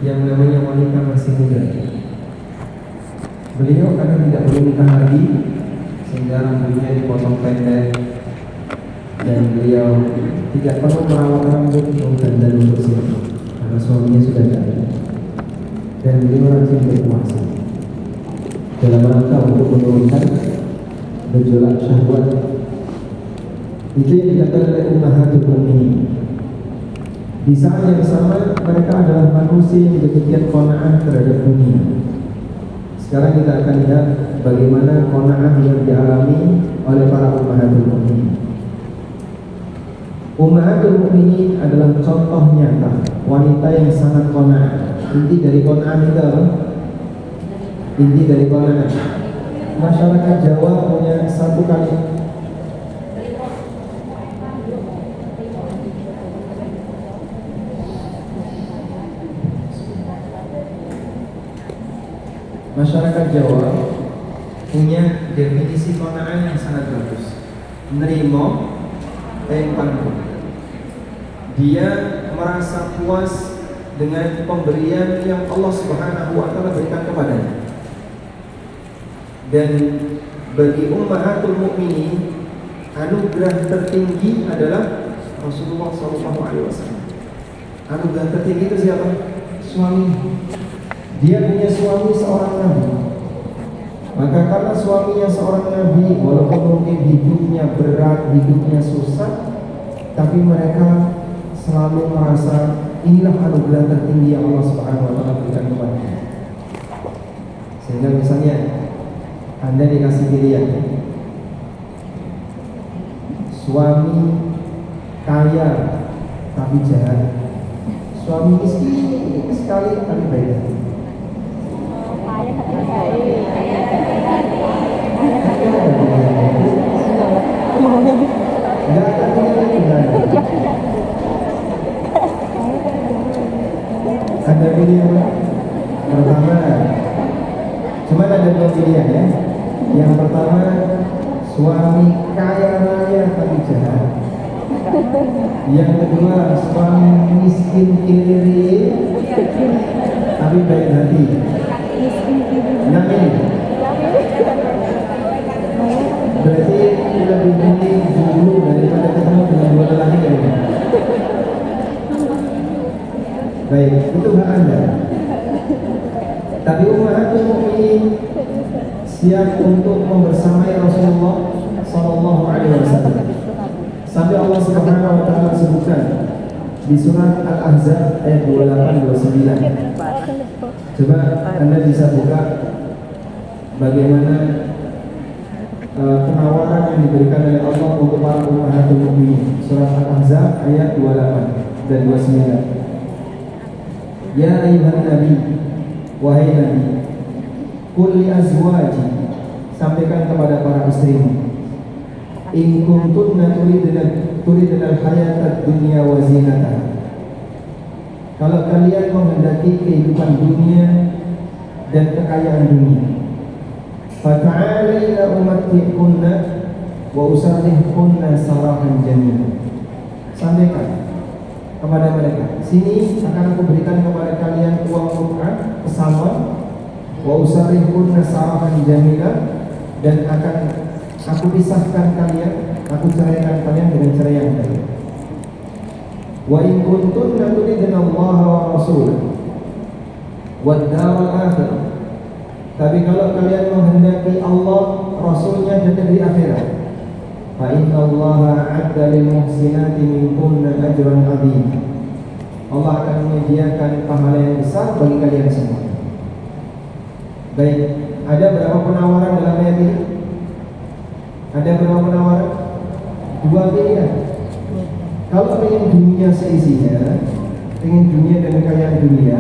yang namanya wanita masih muda. Beliau karena tidak boleh nikah lagi, sehingga rambutnya dipotong pendek, dan beliau tidak perlu merawat rambut dan untuk siapa, karena suaminya sudah tidak ada. Dan beliau rajin berpuasa dalam rangka untuk menurunkan gejolak syahwat. Itu yang dikatakan oleh Ummahatul Mukminin. Di saat yang sama mereka adalah manusia yang demikian qanaah terhadap dunia. Sekarang kita akan lihat bagaimana qanaah yang dialami oleh para Ummahatul Mukminin. Ummahatul Mukminin adalah contoh nyata wanita yang sangat qanaah. Inti dari qanaah itu apa? Inti dari qanaah. Masyarakat Jawa punya satu kali. Masyarakat Jawa punya definisi qanaah yang sangat bagus. Nerimo tempangku. Dia merasa puas dengan pemberian yang Allah Subhanahu wa taala berikan kepadanya. Dan bagi Ummahatul Mukminin, anugerah tertinggi adalah Rasulullah SAW. Anugerah tertinggi itu siapa? Suami. Dia punya suami seorang nabi. Maka karena suaminya seorang nabi, walaupun mungkin hidupnya berat, hidupnya susah, tapi mereka selalu merasa inilah anugerah tertinggi yang Allah Subhanahu wa taala berikan kepadanya. Sehingga misalnya Anda dikasih pilihan, suami kaya tapi jahat, suami miskin sekali tapi baik. Enggak akan punya pilihan. Ada pilihan pertama, cuma ada dua pilihan ya. Yang pertama, suami kaya raya tapi jahat. Yang kedua, suami miskin kiri tapi baik hati. Nah ini berarti lebih milih dulu daripada ketemu dengan dua lelaki kayak ini. Baik, itu hak Anda. Tapi Ummahatul Mukminin siap untuk membersamai Rasulullah Sallallahu Alaihi Wasallam. Sampai Allah Subhanahu Wa Taala sebutkan di surat Al-Ahzab ayat 28-29. Coba Anda bisa buka bagaimana penawaran yang diberikan oleh Allah untuk para Ummahatul Mukminin. Surat Al-Ahzab ayat 28 dan 29. Ya ayyuhan nabi, wahai nabi, qul li azwaji, sampaikan kepada para istrimu, in kuntunna turidna al-hayatad dunya wa zinataha. Kalau kalian menghendaki kehidupan dunia dan kekayaan dunia, fata'alaina umatti'kunna wa usarrihkunna sarahan jamila. Sampaikan kepada mereka, sini akan aku berikan kepada kalian uang murah pesangon, wa usarrihkunna sarahan jamila, dan akan aku pisahkan kalian, aku ceraikan kalian dengan cerai yang baik. Wa in kuntunna turidna Allah wa rasulahu wad daral akhirah. Tapi kalau kalian menghendaki Allah, Rasulnya dan negeri akhirat, fa inna Allah a'adda lil muhsinati minkunna ajran 'azim. Allah akan menyediakan pahala yang besar bagi kalian semua. Baik, ada berapa penawaran dalam ayat ini? Ada berapa penawaran? Dua pilihan. Kalau ingin dunia seisinya, ingin dunia dan kekayaan dunia,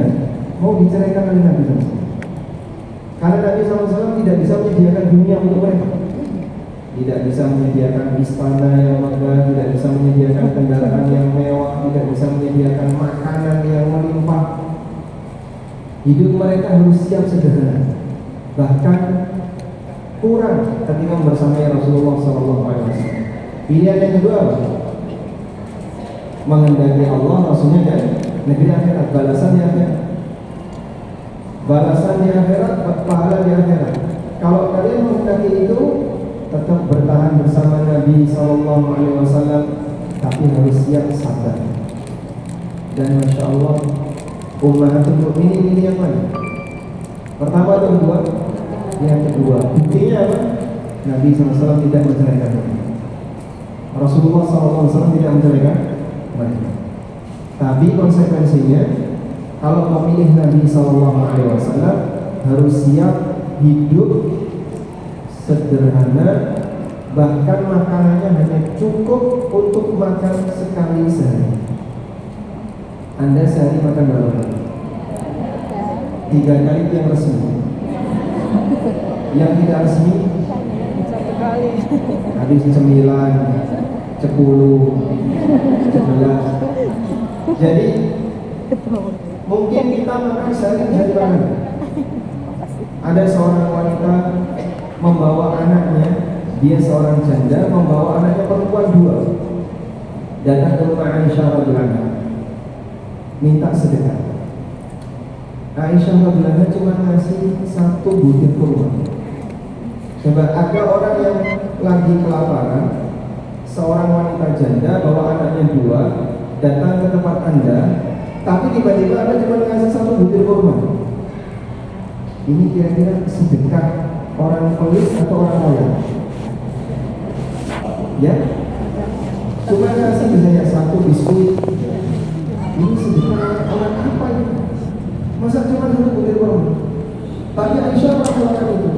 mau diceraikan oleh Nabi SAW. Karena Nabi SAW tidak bisa menyediakan dunia untuk mereka. Tidak bisa menyediakan istana yang megah, tidak bisa menyediakan kendaraan yang mewah, tidak bisa menyediakan makanan yang melimpah. Hidup mereka harus siap sederhana, bahkan kurang ketika bersamanya Rasulullah SAW. Pilihan yang kedua, menghendaki Allah, Rasulnya dan negeri akhirat, balasan yang akhirat. di akhirat, pahala di akhirat. Kalau kalian menghendaki itu, tetap bertahan bersama Nabi Sallallahu Alaihi Wasallam, tapi harus siap sabar. Dan masya Allah, ummahatul mukminin ini yang mana? Pertama atau kedua? Yang kedua. Buktinya apa? Nabi SAW tidak menceraikan mereka. Rasulullah SAW tidak menceraikan mereka. Tapi konsekuensinya, kalau memilih Nabi SAW harus siap hidup sederhana, bahkan makanannya hanya cukup untuk makan sekali sehari. Anda sehari makan berapa kali? 3 kali itu yang resmi. Yang tidak resmi 1 kali. habis 9, 10, 11. Jadi mungkin kita makan sehari bisa dimakan. Ada seorang wanita membawa anaknya, dia seorang janda membawa anaknya perempuan 2, datang ke rumah Aisyah radhiyallahu anha, minta sedekah. Aisyah radhiyallahu anha cuma ngasih 1 butir kurma. Coba ada orang yang lagi kelaparan, seorang wanita janda bawa anaknya 2 datang ke tempat Anda, tapi tiba-tiba Anda cuma ngasih 1 butir kurma. Ini kira-kira sedekah orang pelit atau orang kaya? Ya, cuma ngasih misalnya 1 biskuit. Ini sedekah orang apa ini? Masa cuma 1 butir kurma? Tapi Aisyah melakukan itu.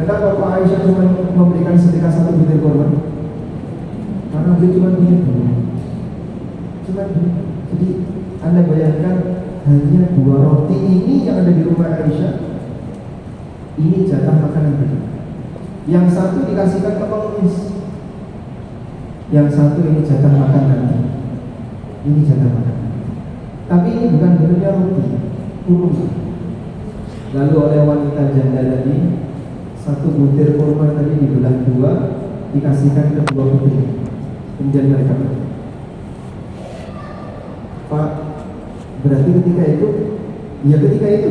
Kenapa Pak Aisyah cuma memberikan sedekah 1 butir kurma? Karena dia cuma punya 2. Cuma 2. Jadi Anda bayangkan, hanya 2 roti ini yang ada di rumah Aisyah, ini jatah makanan kita. Yang 1 dikasihkan ke pengemis, yang 1 ini jatah makan nanti. Ini jatah makan. Tapi ini bukan bentuknya roti, kurma. Lalu oleh wanita janda tadi, 1 butir kurma tadi dibelah 2, dikasihkan ke 2 putri. Kemudian mereka, Pak, berarti ketika itu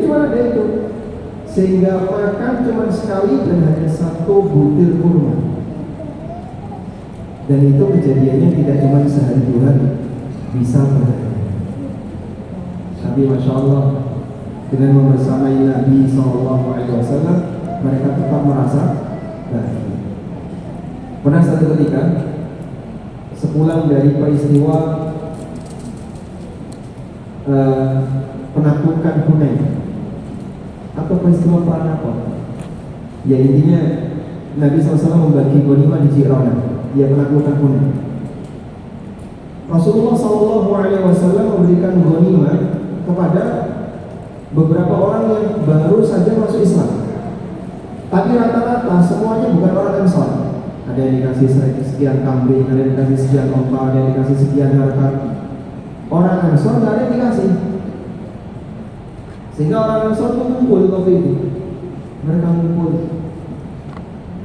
cuma ada itu, sehingga makan cuma sekali dan hanya 1 butir kurma. Dan itu kejadiannya tidak cuma sehari 2 hari, bisa berhari. Tapi masya Allah, dengan membersamai Nabi SAW, mereka tetap merasa bahagia. Pernah satu ketika, sepulang dari peristiwa penaklukan Hunain atau peristiwa perang apa? Ya intinya Nabi SAW membagi ghanimah di Ji'rana, dia menaklukkan Hunain. Rasulullah SAW memberikan ghanimah kepada beberapa orang yang baru saja masuk Islam. Tapi rata-rata semuanya bukan orang Ansar. Ada yang dikasih sekian kambing, ada yang dikasih sekian onta, ada yang dikasih sekian harta. Orang Ansar nggak ada yang dikasih. Sehingga orang Ansar mengumpul waktu itu. Mereka mengumpul.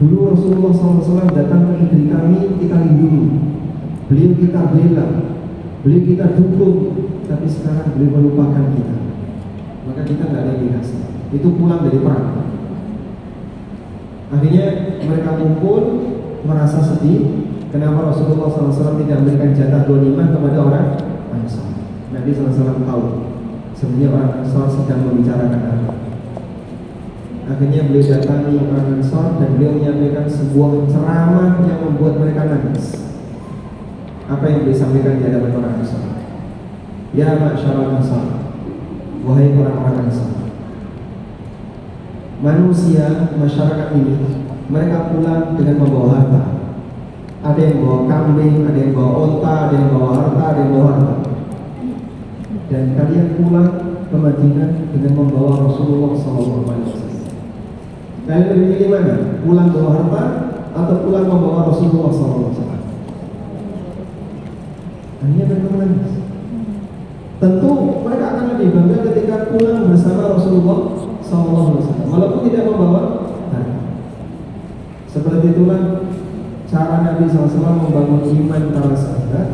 Dulu Rasulullah SAW datang ke negeri kami, kita lindungi. Beliau kita bela, beliau kita dukung. Tapi sekarang beliau melupakan kita. Maka kita nggak ada yang dikasih. Itu pulang dari perang. Akhirnya mereka kumpul, merasa sedih. Kenapa Rasulullah SAW tidak memberikan jatah ghanimah kepada orang Ansar? Nabi SAW tahu sebenarnya orang Ansar sedang membicarakan apa. Akhirnya beliau datangi orang Ansar dan beliau menyampaikan sebuah ceramah yang membuat mereka nangis. Apa yang beliau sampaikan di hadapan orang Ansar? Ya ma'syarul Ansar, wahai orang-orang Ansar, manusia, masyarakat ini, mereka pulang dengan membawa harta. Ada yang bawa kambing, ada yang bawa onta, ada yang bawa harta, ada yang bawa harta. Dan kalian pulang ke Madinah dengan membawa Rasulullah SAW. Kalian lebih pilih mana? Pulang bawa harta atau pulang membawa Rasulullah SAW? Akhirnya mereka menangis. Tentu mereka akan lebih bangga ketika pulang bersama Rasulullah SAW, walaupun tidak membawa harta. Seperti itulah cara Nabi SAW membangun iman para sahabat,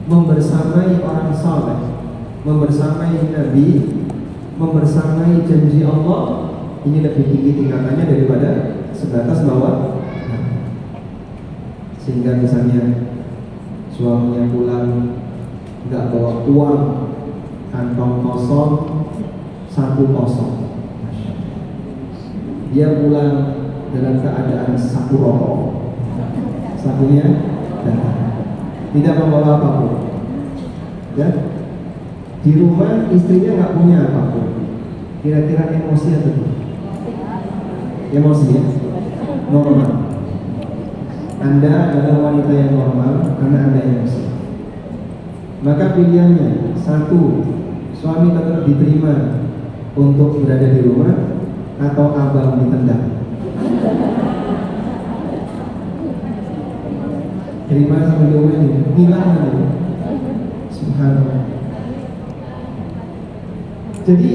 membersamai orang saleh, membersamai Nabi, membersamai janji Allah ini lebih tinggi tingkatannya daripada sebatas bawa harta. Sehingga misalnya suaminya pulang nggak bawa uang, kantong kosong, saku kosong. Dia pulang dalam keadaan saku rokok, sakunya datang, tidak membawa apapun. Ya, di rumah istrinya nggak punya apapun. Kira-kira emosi atau tidak? Emosi ya, normal. Anda adalah wanita yang normal karena Anda emosi. Maka pilihannya satu, suami tetap diterima untuk berada di rumah atau abang ditendang. Terima sama diomelin, hilang gitu. Subhanallah. Jadi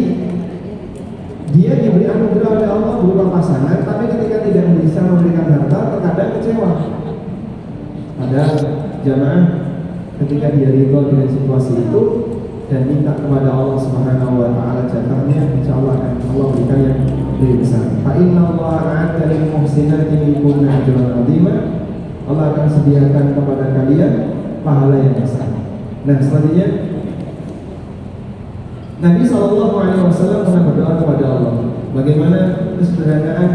dia diberi anugerah oleh Allah berupa pasangan, tapi ketika tidak bisa memberikan harta, terkadang kecewa. Padahal jamaah, ketika dia ridho dengan situasi itu dan minta kepada Allah Subhanahu wa taala jatahnya, insyaallah akan Allah berikan yang lebih besar. Fa inna Allah a'adda lil muhsinati minkunna ajran 'azima. Allah akan sediakan kepada kalian pahala yang besar. Nah, selanjutnya Nabi SAW pernah berdoa kepada Allah, bagaimana kesederhanaan